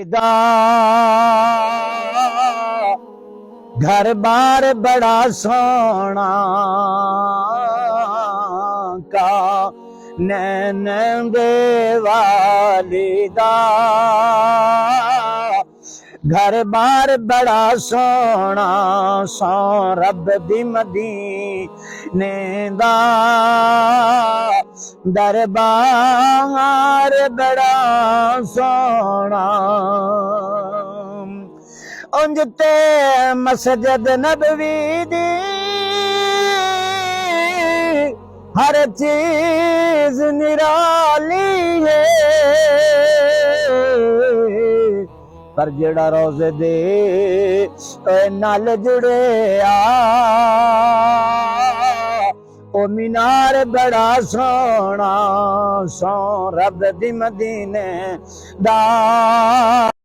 दा घर बार बड़ा सोना का नैनंगे वालिदा घर बार बड़ा सोना सो रब दी मदीने दा दरबार बड़ा सोना उंज ते मस्जिद नबवी दी हर चीज निराली है पर जेड़ा रोज़े दे नाल जुड़े ओ मीनार बड़ा सोना सो रब दी मदीने दा।